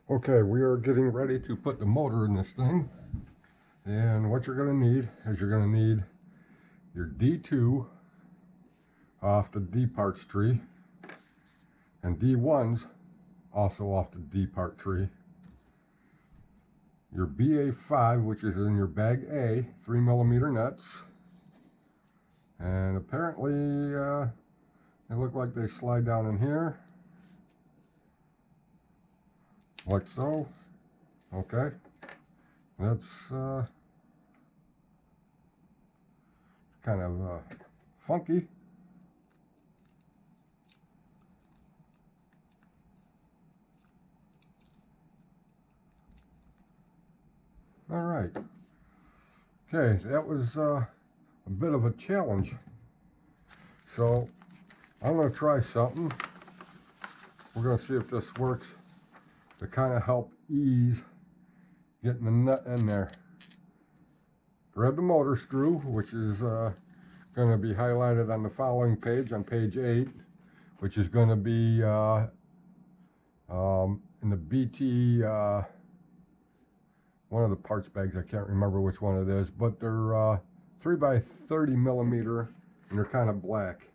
Okay, we are getting ready to put the motor in this thing. And what you're going to need is you're going to need your D2 off the D parts tree, and D1s also off the D part tree. Your BA5, which is in your bag A, 3mm nuts. And apparently they look like they slide down in here, like so. Okay, that's kind of funky. All right. Okay, that was a bit of a challenge. So I'm going to try something. We're going to see if this works to kind of help ease getting the nut in there. Grab the motor screw, which is going to be highlighted on the following page, on page 8, which is going to be in the BT, one of the parts bags. I can't remember which one it is, but they're 3 by 30mm, and they're kind of black.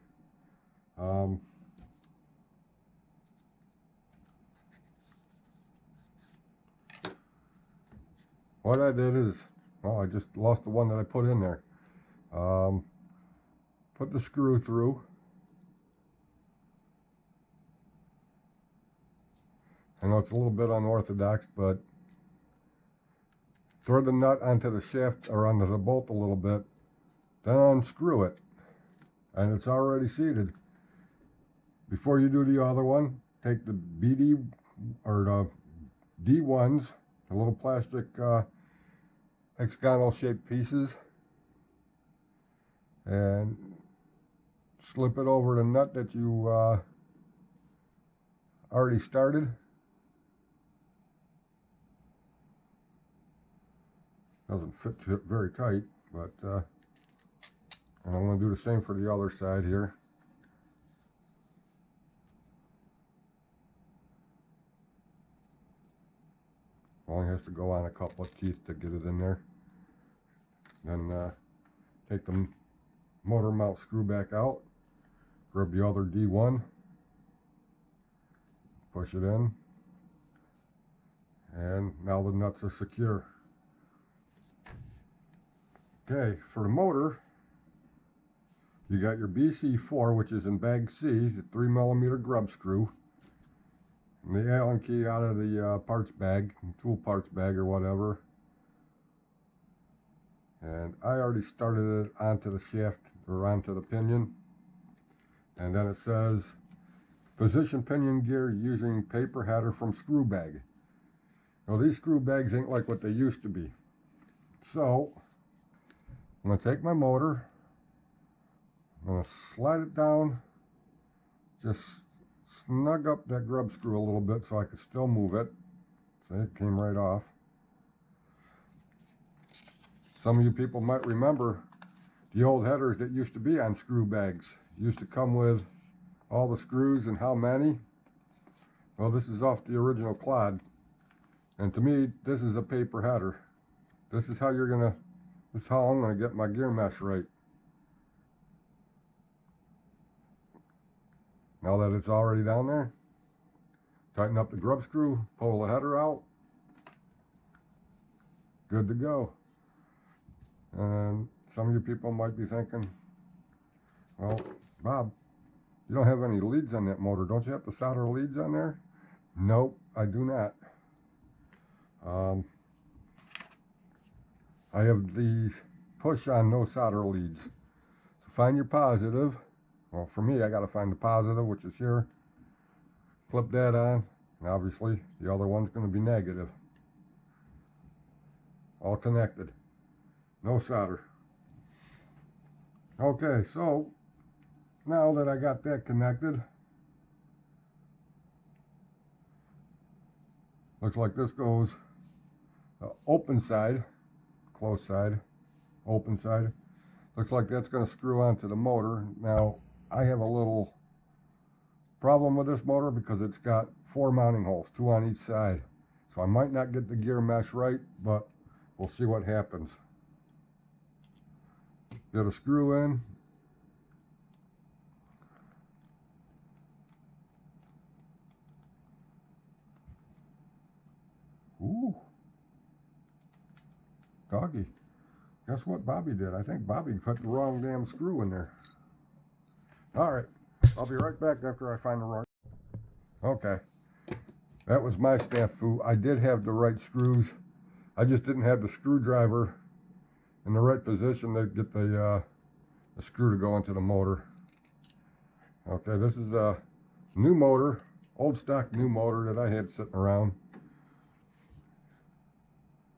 What I did is, well, I just lost the one that I put in there. Put the screw through. I know it's a little bit unorthodox, but throw the nut onto the shaft or onto the bolt a little bit, then unscrew it, and it's already seated. Before you do the other one, take the BD or the D1s, the little plastic hexagonal shaped pieces, and slip it over the nut that you already started. Doesn't fit very tight, but and I'm going to do the same for the other side here. Only has to go on a couple of teeth to get it in there. Then take the motor mount screw back out, grab the other D1, push it in, and now the nuts are secure. Okay, for the motor, you got your BC4, which is in bag C, the 3mm grub screw, and the Allen key out of the parts bag, tool parts bag or whatever. And I already started it onto the shaft or onto the pinion. And then it says, position pinion gear using paper header from screw bag. Now these screw bags ain't like what they used to be. So I'm going to take my motor, I'm going to slide it down, just snug up that grub screw a little bit so I could still move it. See, it came right off. Some of you people might remember the old headers that used to be on screw bags. Used to come with all the screws and how many. Well, this is off the original clod. And to me, this is a paper header. This is how this is how I'm gonna get my gear mesh right. Now that it's already down there, tighten up the grub screw, pull the header out, good to go. And some of you people might be thinking, well, Bob, you don't have any leads on that motor. Don't you have to solder leads on there? Nope, I do not. I have these push on no solder leads. So find your positive. Well, for me, I got to find the positive, which is here. Clip that on, and obviously the other one's going to be negative. All connected. No solder. Okay, so now that I got that connected, looks like this goes open side, closed side, open side. Looks like that's going to screw onto the motor. Now, I have a little problem with this motor because it's got 4 mounting holes, 2 on each side. So I might not get the gear mesh right, but we'll see what happens. Get a screw in. Ooh. Doggy. Guess what Bobby did? I think Bobby put the wrong damn screw in there. Alright. I'll be right back after I find the wrong. Okay. That was my snafu. I did have the right screws. I just didn't have the screwdriver in the right position to get the screw to go into the motor. Okay, this is a new motor, old stock new motor that I had sitting around.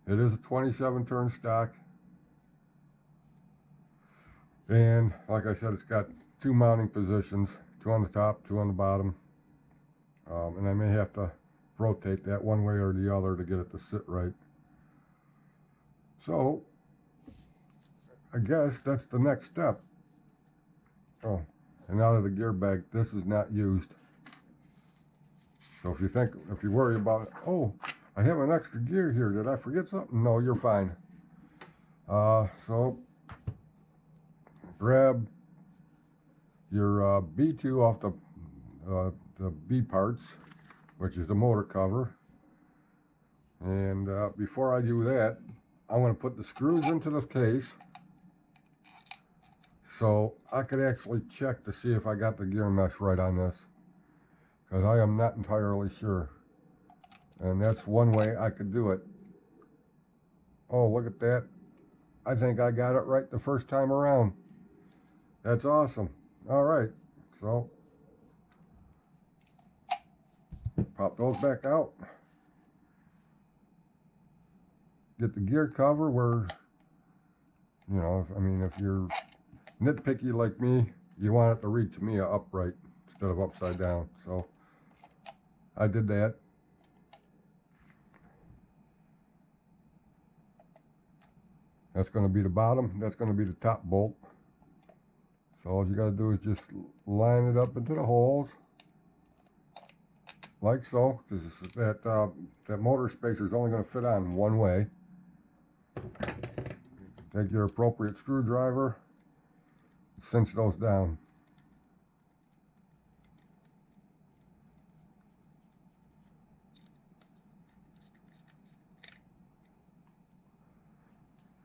It is a 27 turn stock. And like I said, it's got two mounting positions, two on the top, two on the bottom. And I may have to rotate that one way or the other to get it to sit right. So I guess that's the next step. Oh, and out of the gear bag, this is not used. So if you worry about, oh, I have an extra gear here, did I forget something? No, you're fine. So grab your B2 off the B parts, which is the motor cover. And before I do that, I'm going to put the screws into the case so I could actually check to see if I got the gear mesh right on this, because I am not entirely sure. And that's one way I could do it. Oh, look at that. I think I got it right the first time around. That's awesome. All right, so pop those back out. Get the gear cover where, you know, if you're nitpicky like me, you want it to read to me upright instead of upside down. So I did that. That's going to be the bottom. That's going to be the top bolt. So all you got to do is just line it up into the holes, like so, because that motor spacer is only going to fit on one way. Take your appropriate screwdriver, cinch those down.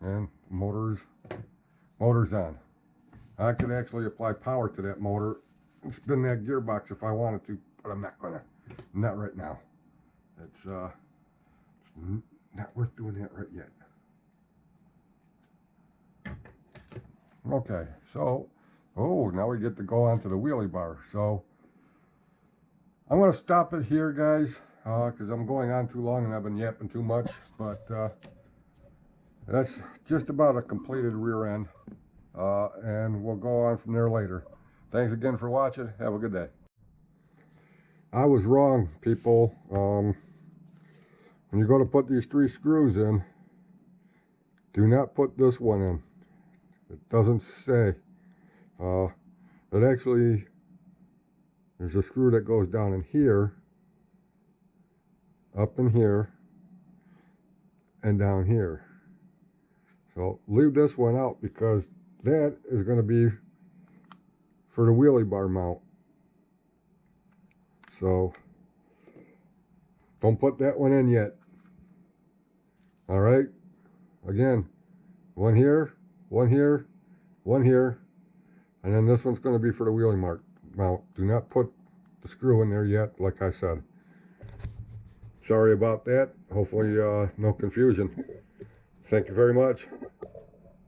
And motor's on. I could actually apply power to that motor and spin that gearbox if I wanted to, but I'm not gonna. Not right now. It's not worth doing that right yet. Okay, so now we get to go on to the wheelie bar. So I'm gonna stop it here, guys, because I'm going on too long and I've been yapping too much. But that's just about a completed rear end. And we'll go on from there later. Thanks again for watching. Have a good day. I was wrong, people. When you go to put these 3 screws in, do not put this one in. It doesn't say. It actually, there's a screw that goes down in here, up in here, and down here. So leave this one out because that is going to be for the wheelie bar mount. So don't put that one in yet. All right. Again, one here, one here, one here, and then this one's going to be for the wheelie mount. Do not put the screw in there yet, like I said. Sorry about that. Hopefully no confusion. Thank you very much.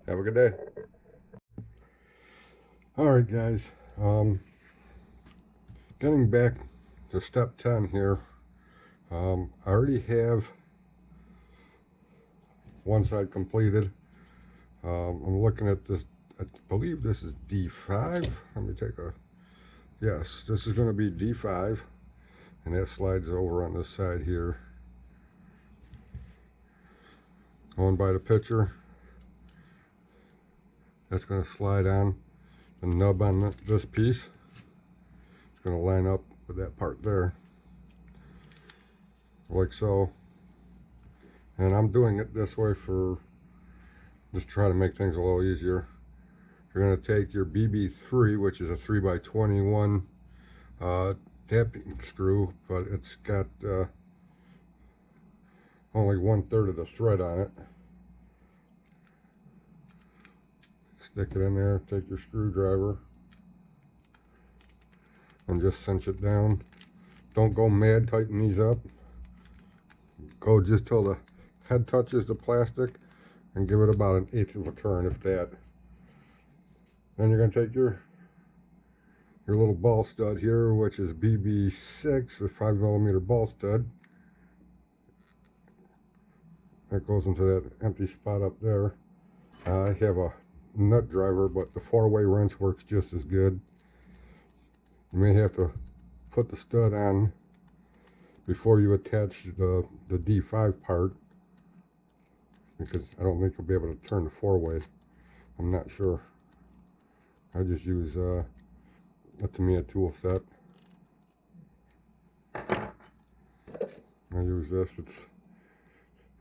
Have a good day. Alright guys, getting back to step 10 here. I already have one side completed. I'm looking at this, I believe this is D5. Let me take a, yes, this is going to be D5, and that slides over on this side here. Going by the picture, that's going to slide on the nub on this piece. It's going to line up with that part there, like so. And I'm doing it this way for just try to make things a little easier. You're going to take your BB3, which is a 3x21 tapping screw, but it's got only 1/3 of the thread on it. Stick it in there, take your screwdriver, and just cinch it down. Don't go mad, tighten these up. Go just till the head touches the plastic, and give it about 1/8 of a turn, if that. Then you're going to take your little ball stud here, which is BB6 with 5mm ball stud. That goes into that empty spot up there. I have a nut driver, but the 4-way wrench works just as good. You may have to put the stud on before you attach the D5 part, because I don't think you'll be able to turn the 4-way. I'm not sure. I just use a Tamiya tool set. I use this. It's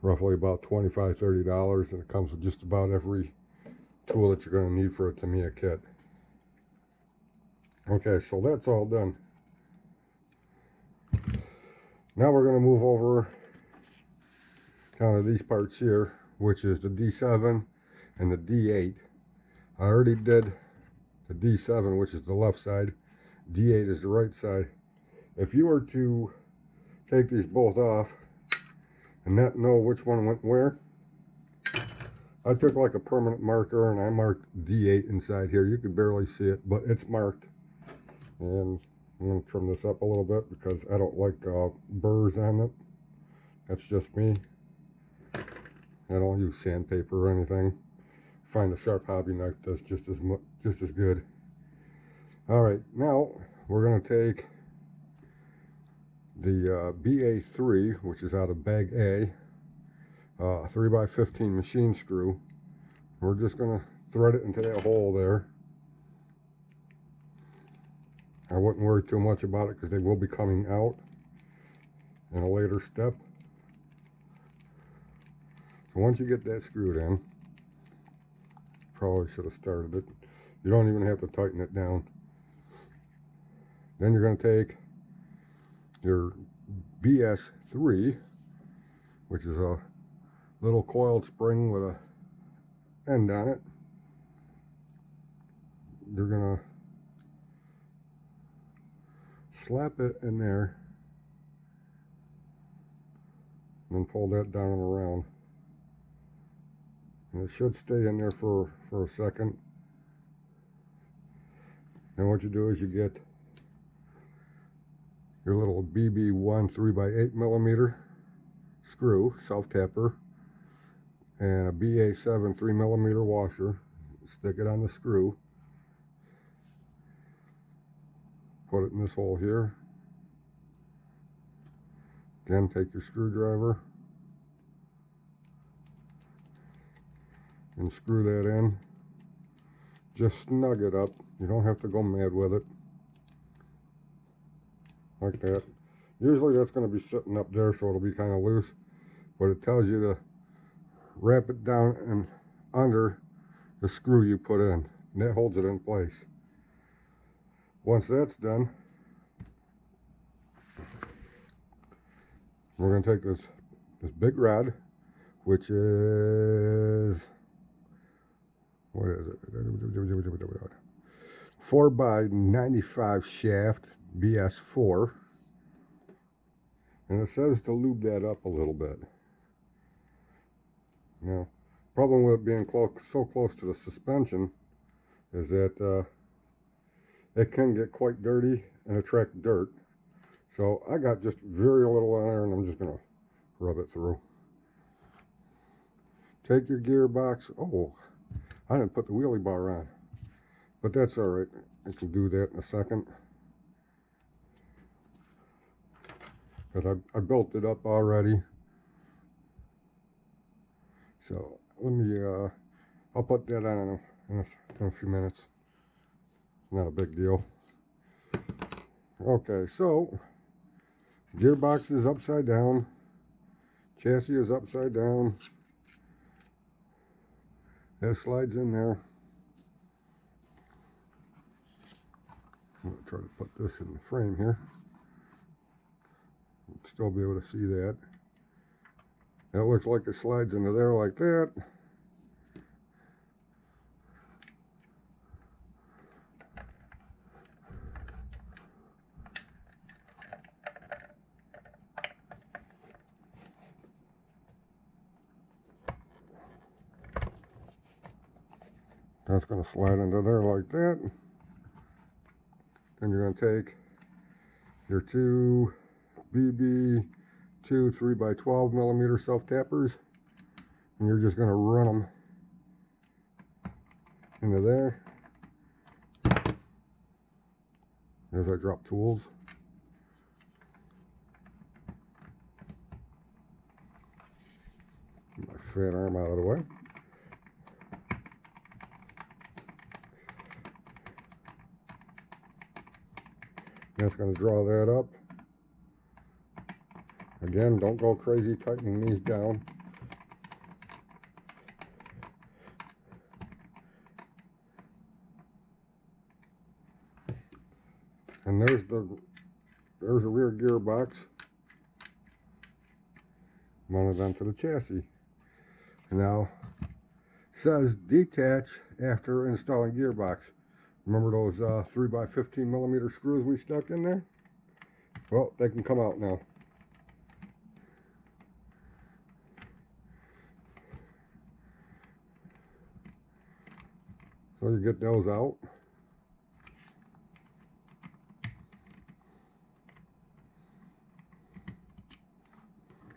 roughly about $25–30, and it comes with just about every tool that you're going to need for a Tamiya kit. Okay, so that's all done. Now we're going to move over kind of these parts here, which is the D7 and the D8. I already did the D7, which is the left side. D8 is the right side. If you were to take these both off and not know which one went where, I took like a permanent marker and I marked D8 inside here. You can barely see it, but it's marked. And I'm going to trim this up a little bit because I don't like burrs on it. That's just me. I don't use sandpaper or anything. Find a sharp hobby knife does just as good. All right, now we're going to take the BA3, which is out of bag A, 3x15 machine screw. We're just going to thread it into that hole there. I wouldn't worry too much about it because they will be coming out in a later step. So once you get that screwed in, probably should have started it. You don't even have to tighten it down. Then you're going to take your BS3, which is a little coiled spring with a end on it. You're going to slap it in there and then pull that down and around. And it should stay in there for a second. And what you do is you get your little BB1 3x8mm screw, self-tapper, and a BA7 3mm washer. Stick it on the screw. Put it in this hole here. Again, take your screwdriver and screw that in. Just snug it up. You don't have to go mad with it. Like that. Usually that's going to be sitting up there, so it'll be kind of loose. But it tells you to wrap it down and under the screw you put in. And that holds it in place. Once that's done, we're going to take this big rod, which is, what is it? 4x95 shaft, BS4. And it says to lube that up a little bit. Now, problem with it being so close to the suspension is that it can get quite dirty and attract dirt. So I got just very little on there, and I'm just going to rub it through. Take your gearbox. Oh, I didn't put the wheelie bar on, but that's all right. I can do that in a second. Because I built it up already. So let me, I'll put that on in a few minutes. Not a big deal. Okay, so gearbox is upside down. Chassis is upside down. That slides in there. I'm going to try to put this in the frame here. You'll still be able to see that. That looks like it slides into there like that. That's going to slide into there like that. Then you're going to take your two BB2 3x12 millimeter self-tappers, and you're just going to run them into there. As I drop tools. Get my fat arm out of the way. That's going to draw that up. Again, don't go crazy tightening these down. And there's a rear gearbox mounted onto the chassis. Now, it says detach after installing gearbox. Remember those 3x15 millimeter screws we stuck in there? Well, they can come out now. So you get those out.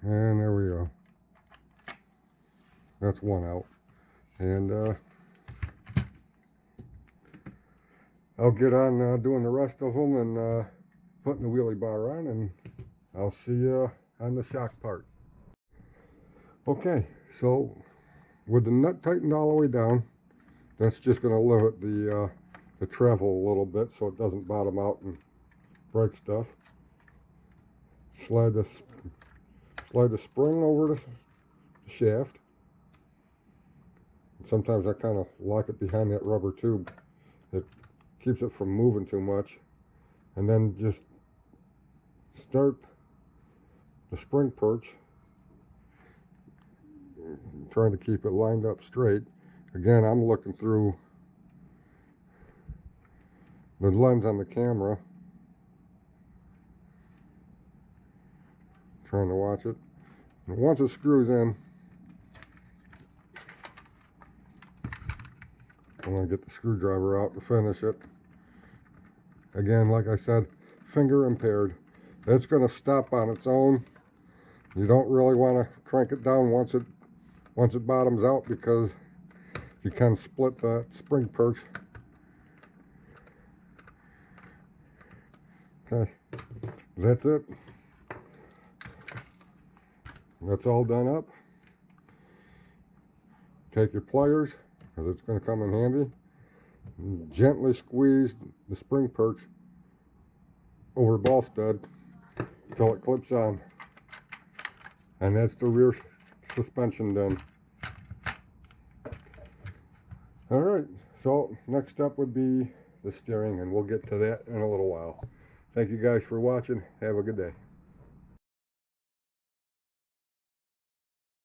And there we go. That's one out. And I'll get on doing the rest of them and putting the wheelie bar on, and I'll see you on the shock part. Okay, so with the nut tightened all the way down, that's just going to limit the travel a little bit so it doesn't bottom out and break stuff. Slide the spring over the shaft. Sometimes I kind of lock it behind that rubber tube. It keeps it from moving too much. And then just start the spring perch, trying to keep it lined up straight. Again, I'm looking through the lens on the camera, trying to watch it. And once it screws in, I'm going to get the screwdriver out to finish it. Again, like I said, finger impaired. It's going to stop on its own. You don't really want to crank it down once it bottoms out, because you can split that spring perch. Okay, that's it. That's all done up. Take your pliers, because it's going to come in handy. Gently squeeze the spring perch over the ball stud until it clips on. And that's the rear suspension done. Alright, so next up would be the steering, and we'll get to that in a little while. Thank you guys for watching. Have a good day.